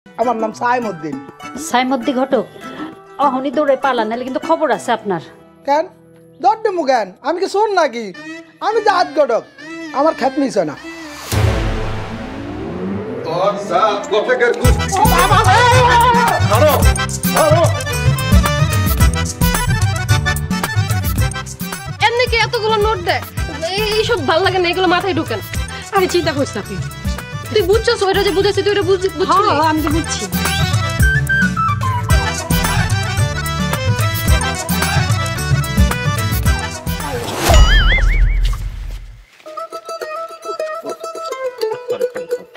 আমার নাম সাইমউদ্দিন। সাইমউদ্দিন ঘটক অহনি দৌড়ে পালা নালে কিন্তু খবর আছে আপনার। কেন দৌড় মুখেন? আমি কি শোন নাকি? আমি জাহাজ ঘটক, আমার খ্যাত মিস হয় না। এমনি কি এতগুলো নোট দেয়? এইসব ভালো লাগে না, এগুলো মাথায় ঢুকেন। আরে চিন্তা করিস না তুই বুঝছস? ওইটা যে বুঝেছি তুই ওটা বুঝছিস? আমি তো বুঝছি।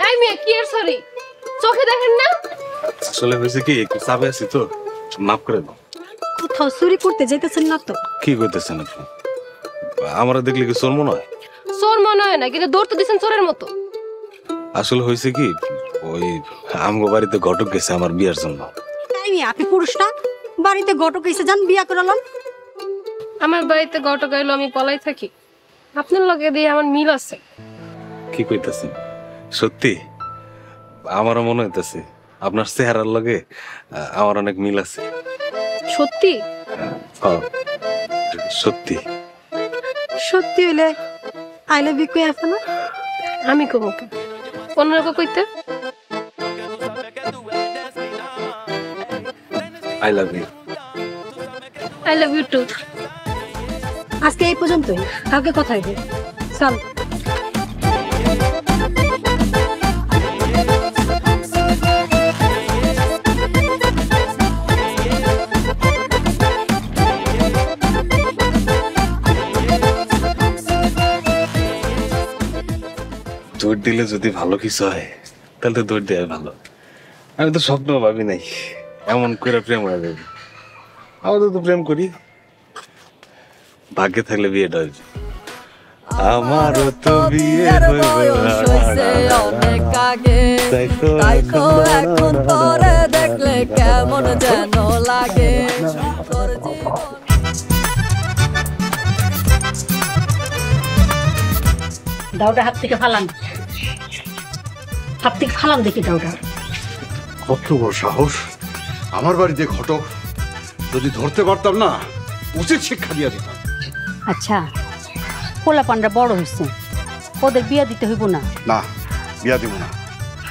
এই মেয়ে কি এর সরি? চোখে দেখেন না? আসলে হয়েছে কি, একটু চাপে আছি তো, মাফ করে দাও। কোথাও চুরি করতে যাইতেছেন না তো? কি করতেছেন আপনি? আমরা দেখলে কি চোর মনে হয়? চোর মনে হয় না, কিন্তু দৌড়তে দিচ্ছেন চোরের মতো। আসলে হয়েছে কি, ওই আমগো বাড়িতে ঘটক গেছে আমার বিয়ার জন্য। আপনি পুরুষ না? বাড়িতে ঘটক এসে যান, বিয়া করালাম। আমার বাড়িতে ঘটক আইলো, আমি পলাই থাকি। আপনার লগে দিয়ে আমার মিল আছে। কি কইতাছেন? সত্যি? আমারও মনে হইতাছে আপনার চেহারার লগে আমার অনেক মিল আছে। সত্যি? হ্যাঁ, সত্যি। সত্যি হইলে আই লাভ ইউ কই আছে না? আমি কমুকে অন্যকে কইতে I love you. I love you too. আজকে এই পর্যন্তই, কালকে কথা হইবে। চল। দৌড় দিলে যদি ভালো কিছু হয় তাহলে তো দৌড় দেওয়া ভালো। আমি তো স্বপ্ন ভাবি নাই এমন করে প্রেম হয়ে যাবে। আমরা তো প্রেম করি, ভাগ্যে থাকলে বিয়েটা হয়েছে। আমারও তো বিয়ে অনেক আগে, তাই তো এখন পরে দেখলে কেমন যেন লাগে। দাউটা হাত থেকে ফালান, হাত থেকে ফালান দেখি দাউটা। কত বড় সাহস! আমার বাড়িতে ঘটক, যদি ধরতে পারতাম না উচিত শিক্ষা দিয়ে দিতাম। আচ্ছা, পোলা পান্ডা বড় হয়েছে, ওদের বিয়া দিতে হইব না? না, বিয়া দিব না।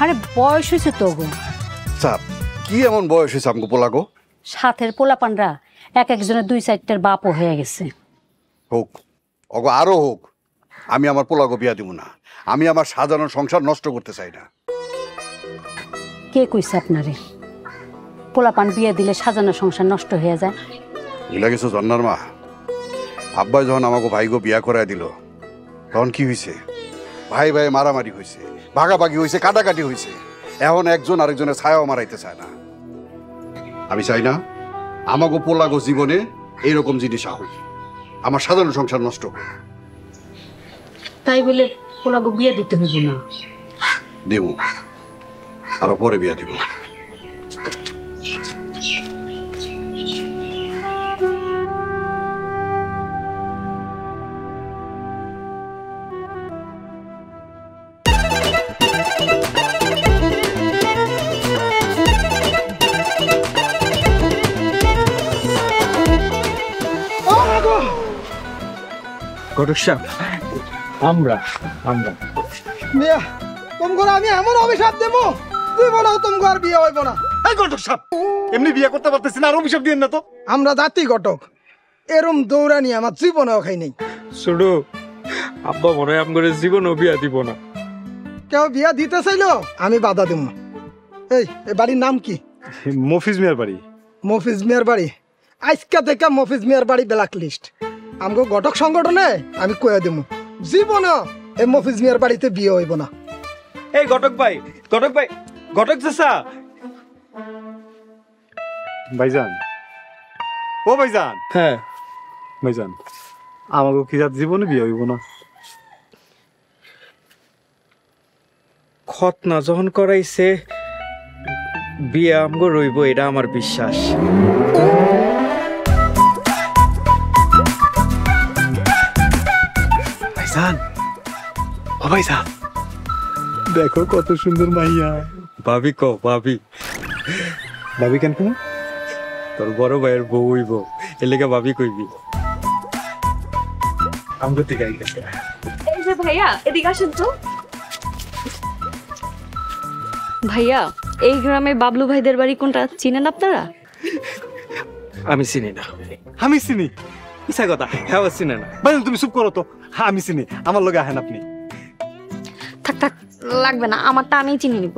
আরে বয়স হয়েছে তো গো। চাপ কি এমন বয়স হয়েছে আমাকে পোলাগো? সাথের পোলা পান্ডা এক একজনের 2-4টার বাপও হয়ে গেছে। হোক, অগো আরো হোক, আমি আমার পোলাগো বিয়া দিব না। আমি আমার সাধারণ সংসার নষ্ট করতে চাই না। কে কইছে আপনারে পোলা পান বিয়া দিলে সাজানো সংসার নষ্ট হয়ে যায়? ভুলে গেছো জন্নার মা? আব্বাই যখন আমাকে ভাইগো বিয়া করাই দিল তখন কি হয়েছে? ভাই ভাই মারামারি হয়েছে, ভাগাভাগি হয়েছে, কাটাকাটি হয়েছে। এখন একজন আরেকজনের ছায়াও মারাইতে চায় না। আমি চাই না আমাকে পোলাগো জীবনে এইরকম জিনিস আহুক, আমার সাধারণ সংসার নষ্ট হোক। তাই বলে পোলাগো বিয়া দিতে হইব না? দেব, আরো পরে বিয়া দিব। মিয়া তোমার আমি এমন অভিশাপ দেবো, তুই বলো তোমার আর বিয়ে হইব না। এই ঘটক সাহেব, এমনি বিয়ে করতে পারতেছি না, আর অভিশাপ দিয়েন না তো। আমরা জাতি ঘটক, এরম দৌড়ানি আমার জীবনেও খাই নাই। শুধু আব্বা মনে হয় আমার জীবনও বিয়া দিব না। কেউ বিয়া দিতে চাইলো আমি বাধা দেব। এই বাড়ির নাম কি? মফিজ মিয়ার বাড়ি। মফিজ মিয়ার বাড়ি? আজকে থেকে মফিজ মিয়ার বাড়ি ব্ল্যাক লিস্ট। আমগো ঘটক সংগঠনে আমি কয়ে দেব, জীবনে এই মফিজ মিয়ার বাড়িতে বিয়ে হইব না। এই ঘটক ভাই, ঘটক ভাই, ঘটক চাচা। ভাইজান, ও ভাইজান। হ্যাঁ ভাইজান, আমাকে কি যার জীবনে বিয়ে হইব না? খতনা যখন করাইছে বিয়ে আমগো রইব, এটা আমার বিশ্বাস। ভাইজান, ও ভাইজান, দেখো কত সুন্দর মাইয়া। ভাবি কো ভাবি। ভাবি কেন কমু তোর বড় ভাইয়ের বউ হইব এলাকা ভাবি কইবি আমগো থেকে আইছে এই যে ভাইয়া এদিকে আসেন তো। ভাইয়া এই গ্রামে বাবলু ভাইদের বাড়ি কোনটা চিনেন আপনারা? আমি চিনি না। আমি চিনি? ইচ্ছা কথা হ্যাঁ চিনে না। ভাইজান তুমি চুপ করো তো। হ্যাঁ আমি চিনি, আমার লগে আহেন আপনি। থাক থাক লাগবে না, আমারটা আমিই চিনি নিব।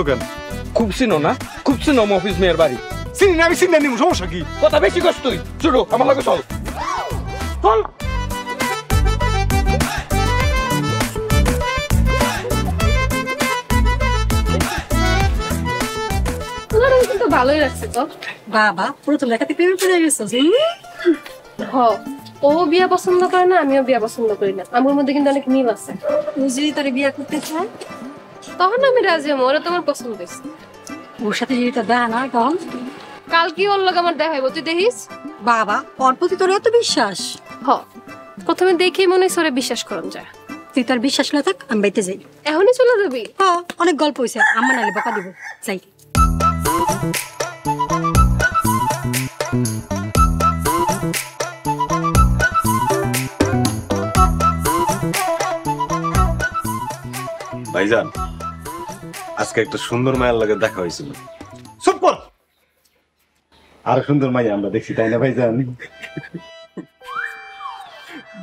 কেন খুব চিনো না? খুব চিনো মফিজ মেয়ের বাড়ি? চিনি না, আমি চিনি না, নিব সমস্যা কি? কথা বেশি কষ্ট তুই ছোট আমার লাগে চল চল। তোমার কিন্তু ভালোই লাগছে তো। বাবা প্রথম দেখাতে প্রেমে পড়ে গেছো। হ, ও বিয়া পছন্দ করে না, আমিও বিয়া পছন্দ করি না, আমার মধ্যে কিন্তু অনেক মিল আছে। তুই যদি তার বিয়ে করতে চায় তখন আমি রাজি হবো, ওরা তোমার পছন্দ হয়েছে। ওর সাথে যদি তার দেখা না তখন কাল কি ওর লগে আমার দেখা হইব, তুই দেখিস? বাবা ওর প্রতি তোর এত বিশ্বাস? হ, প্রথমে দেখেই মনে হয় ওরে বিশ্বাস করন যায়। তুই তার বিশ্বাস না থাক, আমি বাইতে যাই। এখনই চলে যাবি? হ্যাঁ অনেক গল্প হয়েছে, আমার নালে বকা দিব, যাই। ভাইজান আজকে একটা সুন্দর মায়ের লাগে দেখা হয়েছিল। চুপ কর। আর সুন্দর মাইয়া আমরা দেখছি তাই না ভাইজান?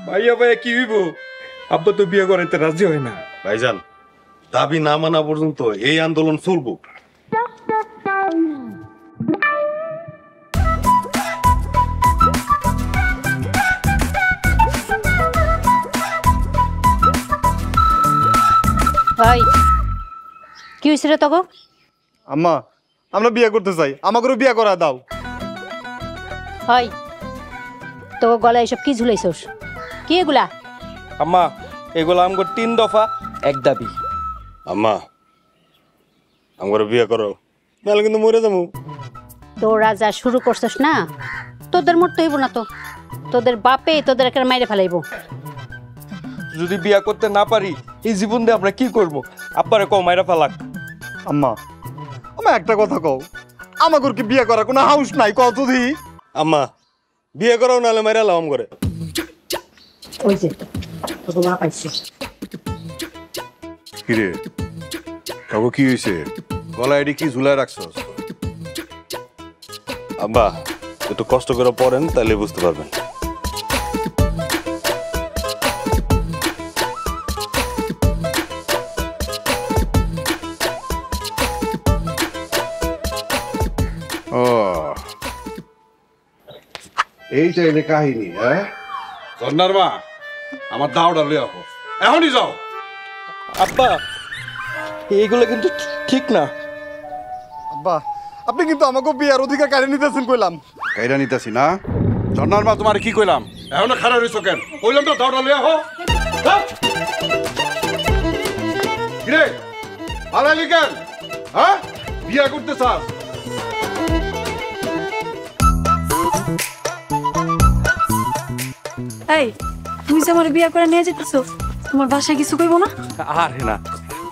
ভাইয়া ভাইয়া কি হইব? আব্বা তো বিয়ে করাইতে রাজি হয় না। ভাইজান দাবি না মানা পর্যন্ত এই আন্দোলন চলবো। ভাই কি হয়েছে রে তখন? আম্মা আমরা বিয়ে করতে চাই, আমাকেও বিয়ে করা দাও। হয় তো গলায় এসব কি ঝুলাইছস? কি এগুলা? আম্মা এগুলো আমগো 3 দফা 1 দাবি। আম্মা আমার বিয়ে করো, নাহলে কিন্তু মরে যাবো। তোরা যা শুরু করছস না, তোদের মরতে হইব না তো, তোদের বাপে তোদের একটা মাইরে ফেলাইবো। যদি বিয়ে করতে না পারি এই জীবন দিয়ে আমরা কি করব? আব্বারে কও মাইরা ফালাক। আম্মা আমার একটা কথা কও, আমাকে কি বিয়ে করার কোনো হাউস নাই কত দি? আম্মা বিয়ে করো নাহলে মাইরা লাম করে। ওই যে তোর বাপ আইছে। কিরে কাকু কি হয়েছে? গলায় এটি কি ঝুলায় রাখছস? আব্বা একটু কষ্ট করে পড়েন তাহলে বুঝতে পারবেন। ও এই চাইলে কাহিনী। হ্যাঁ কন্যার মা আমার দাওটা লইয়া আও, এখনই যাও। আব্বা এইগুলো কিন্তু ঠিক না। আব্বা আপনি কিন্তু আমাকে বিয়ার অধিকার কাড়ে নিতেছেন কইলাম। কাইরা নিতেছি না? জন্নার মা তোমার কি কইলাম? এখনো খারাপ রইছো কেন? কইলাম তো দাওটা লইয়া আও। কিরে আলালি কেন? হ্যাঁ বিয়া করতে চাস? এই তুমি যে আমার বিয়ে করে নিয়ে যেতেছো, তোমার বাসায় কিছু কইবো না? আরে না,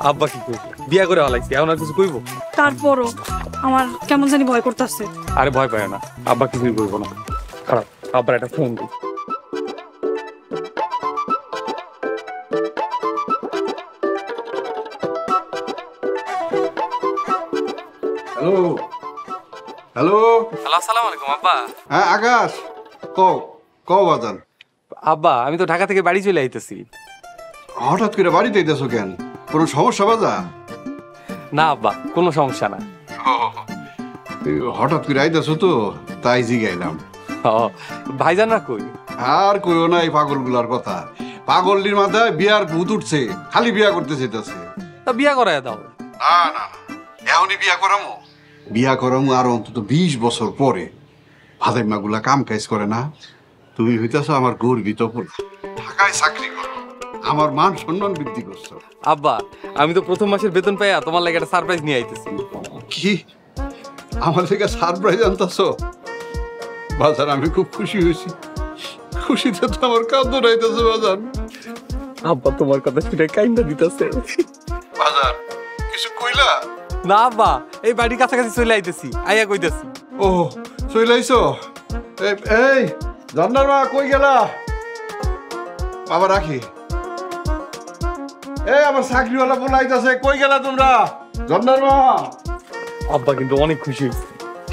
আব্বা কি কইব? বিয়া করে হলাইছি, এখন আর কিছু কইব? তারপরও আমার কেমন জানি ভয় করতেছে। আরে ভয় পায় না, আব্বা কিছুই কইব না। খারাপ, আব্বার একটা ফোন দিই। হ্যালো হ্যালো হ্যালো আসসালামু আলাইকুম আব্বা। হ্যাঁ আকাশ কও কও বাজান। আব্বা আমি তো ঢাকা থেকে বাড়ি চলে আইতেছি। হঠাৎ করে বাড়িতে আইতেছো কেন? কোনো সমস্যা বাজান? না আব্বা কোনো সমস্যা না। হঠাৎ করে আইতেছো তো তাই জিগাইলাম। ও ভাইজানরা কই? আর কইও না এই পাগলগুলার কথা। পাগলটির মাথায় বিয়ার ভূত উঠছে, খালি বিয়া করতে চাইতেছে। তা বিয়া করায় দাও। না না এখনই বিয়া করামো? বিয়া করামো আর অন্তত 20 বছর পরে। ভাদাইমা গুলা কাম কাজ করে না। তুমি হইতেছো আমার গর্বিত পুরো। ঢাকায় চাকরি করো, আমার মান সম্মান বৃদ্ধি করছো। আব্বা আমি তো প্রথম মাসের বেতন পাইয়া তোমার লাগে একটা সারপ্রাইজ নিয়ে আইতেছি। কি আমার থেকে সারপ্রাইজ আনতেছো? বাজার আমি খুব খুশি হয়েছি। খুশিতে তো আমার কাঁদো রাইতেছে বাজার। আব্বা তোমার কথা শুনে কাইন্দা দিতেছে। বাজার কিছু কইলা? না আব্বা, এই বাড়ির কাছাকাছি চলে আইতেছি, আইয়া কইতেছি। ও চলে আইছো? এই ঝর্ণার মা কই গেলা? বাবা রাখি। এই আমার চাকরিওয়ালা বলাইতাছে, কই গেলা তোমরা? ঝর্ণার মা। আব্বা কিন্তু অনেক খুশি হইছে।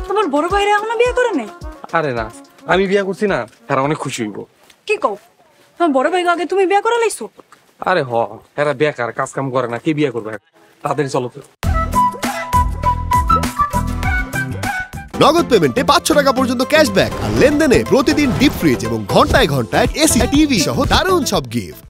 তোমার বড় ভাইরা এখনো বিয়ে করে নাই? আরে না, আমি বিয়া করছি না, তারা অনেক খুশি হইব। কি কও, তোমার বড় ভাইকে আগে তুমি বিয়ে করে লাইছো? আরে হ, এরা বেকার, কাজ কাম করে না, কে বিয়া করবে? তাড়াতাড়ি চলো তো। নগদ পেমেন্টে 500 টাকা পর্যন্ত ক্যাশব্যাক আর লেনদেনে প্রতিদিন ডিপ ফ্রিজ এবং ঘন্টায় ঘন্টায় এসি টিভি সহ দারুণ সব গিফট।